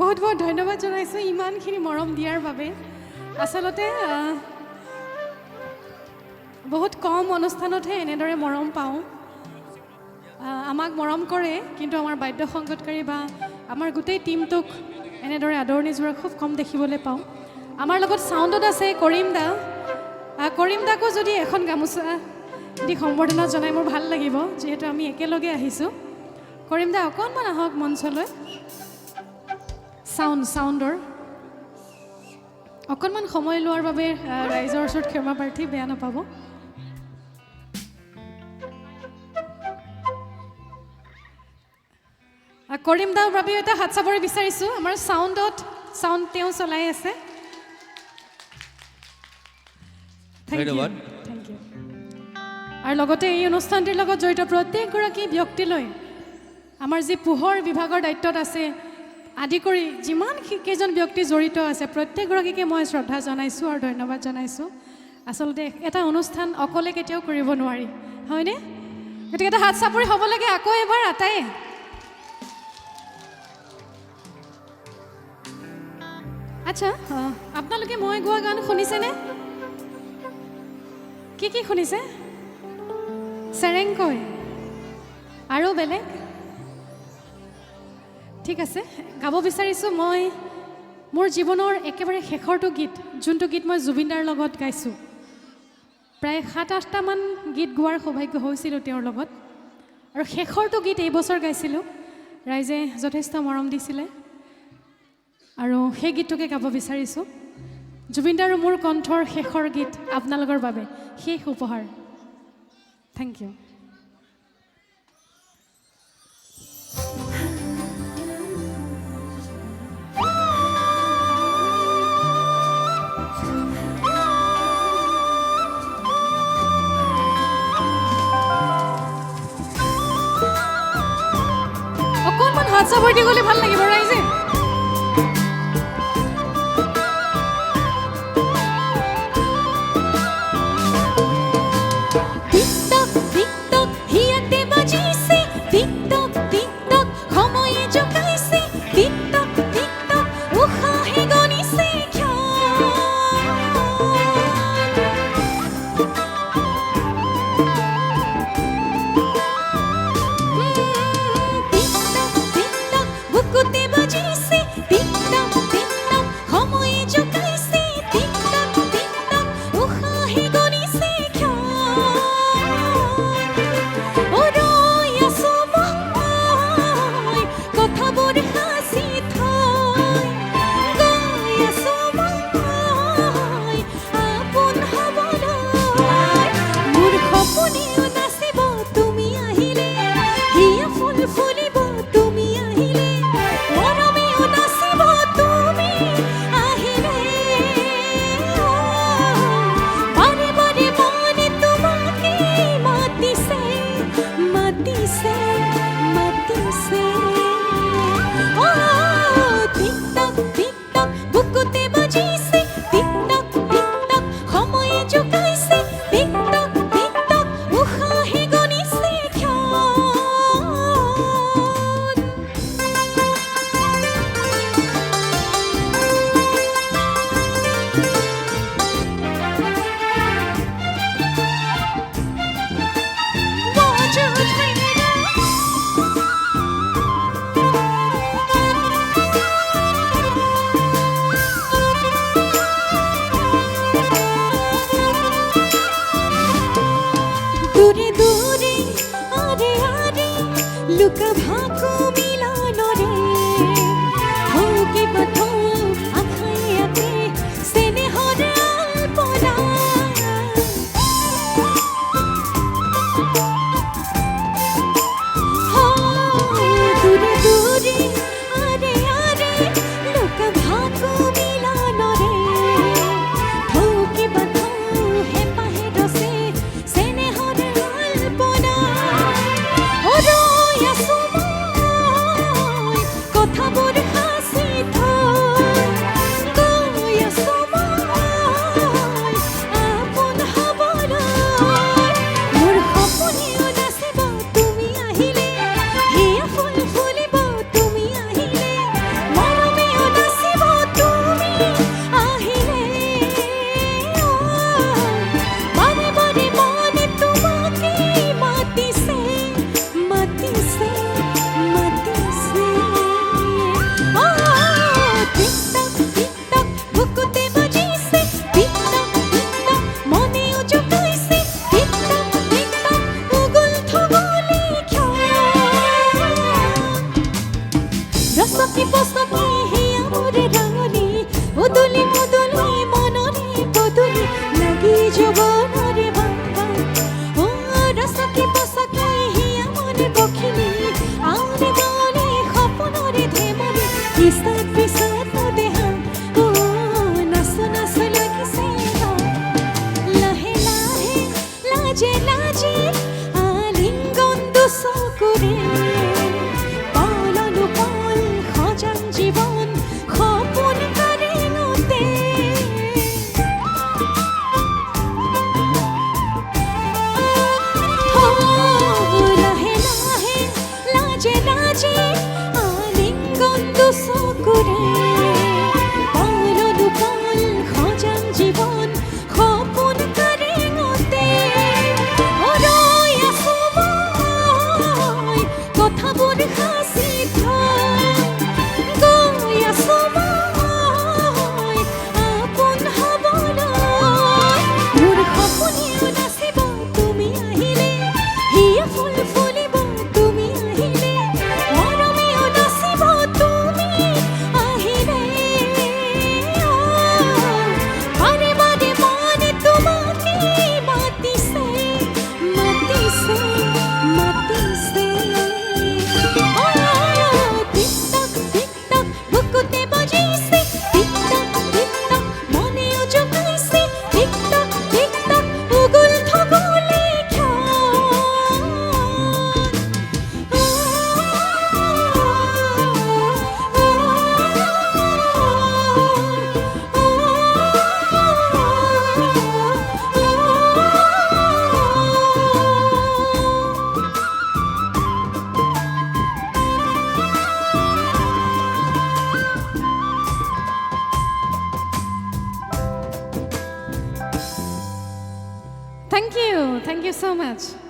বহুত বহুত ধন্যবাদ জনাইছোঁ ইমানখিনি মৰম দিয়াৰ বাবে আচলতে বহুত কম অনুষ্ঠানতহে এনেদৰে মৰম পাওঁ আমাক মৰম কৰে কিন্তু আমাৰ বাদ্য সংগীতকাৰী বা আমাৰ গোটেই টিমটোক এনেদৰে আদৰণি জোৰা খুব কম দেখিবলৈ পাওঁ আমাৰ লগত চাউণ্ডত আছে কৰিম দাকো যদি এখন গামোচা দি সম্বৰ্ধনা জনাই মোৰ ভাল লাগিব যিহেতু আমি একেলগে আহিছোঁ কৰিম দা অকণমান আহক মঞ্চলৈ চাউণ্ডৰ অকণমান সময় লোৱাৰ বাবে ৰাইজৰ ওচৰত ক্ষমা প্ৰাৰ্থী বেয়া নাপাব কৰিম দাৰ বাবে এটা হাত চাপৰি বিচাৰিছোঁ আমাৰ চাউণ্ড তেওঁ চলাই আছে ধন্যবাদ থেংক ইউ আৰু লগতে এই অনুষ্ঠানটিৰ লগত জড়িত প্ৰত্যেকগৰাকী ব্যক্তিলৈ আমাৰ যি পোহৰ বিভাগৰ দায়িত্বত আছে আদি কৰি যিমান কেইজন ব্যক্তি জড়িত আছে প্ৰত্যেকগৰাকীকে মই শ্ৰদ্ধা জনাইছোঁ আৰু ধন্যবাদ জনাইছোঁ আচলতে এটা অনুষ্ঠান অকলে কেতিয়াও কৰিব নোৱাৰি হয়নে গতিকে এটা হাত চাপৰি হ'ব লাগে আকৌ এবাৰ আটাই আচ্ছা আপোনালোকে মই গোৱা গান শুনিছেনে কি শুনিছে চেৰেংকৈ আৰু বেলেগ ঠিক আছে গাব বিচাৰিছোঁ মই মোৰ জীৱনৰ একেবাৰে শেষৰটো গীত যোনটো গীত মই জুবিনদাৰ লগত গাইছোঁ প্ৰায় ৭-৮টামান গীত গোৱাৰ সৌভাগ্য হৈছিলোঁ তেওঁৰ লগত আৰু শেষৰটো গীত এইবছৰ গাইছিলোঁ ৰাইজে যথেষ্ট মৰম দিছিলে আৰু সেই গীতটোকে গাব বিচাৰিছোঁ জুবিনদাৰ মোৰ কণ্ঠৰ শেষৰ গীত আপোনালোকৰ বাবে শেষ উপহাৰ থেংক ইউ অকণমান হাত চাপৰি দি গ'লে ভাল লাগিব ৰাইজে ৰচকি পচকি হিয়া মোৰে ৰাঙলী উদুলি মুদুলি মনৰে পদুলি লাগি যৌৱনৰে বাবা অ ৰচকি পচকি হিয়া মোৰে পখিলি আউৰে বাউৰে সপোনৰে ধেমালি পিছত পিছত দেহা অ নাচো নাচো লাগিছে লাহে লাহে লাজে লাজে আলিঙ্গন দুচকুৰে পালনো পাল সজাম জীৱন সপোন কাৰেঙতে লাহে লাহে লাজে লাজে আলিঙ্গন দুচকুৰে পালনো পাল সজাম জীৱন সপোন কাৰেঙতে ৰৈ আছো মই কথাবোৰ সাঁচি থৈ গৈ আছো মই আপোন হ'বলৈ মোৰ সপোনেও নাচিব তুমি আহিলে হিয়া ফুল ফুলিব তুমি আহিলে মৰমেও নাচিব তুমি আহিলে বাৰে বাৰে মনে তোমাকে মাতিছে মাতিছে মাতিছে টিকটক টিকটক বুকুতে বাজিছে টিকটক টিকটক মনেও জোকাইছে টিকটক টিকটক উগুল থগুলে Thank you so much.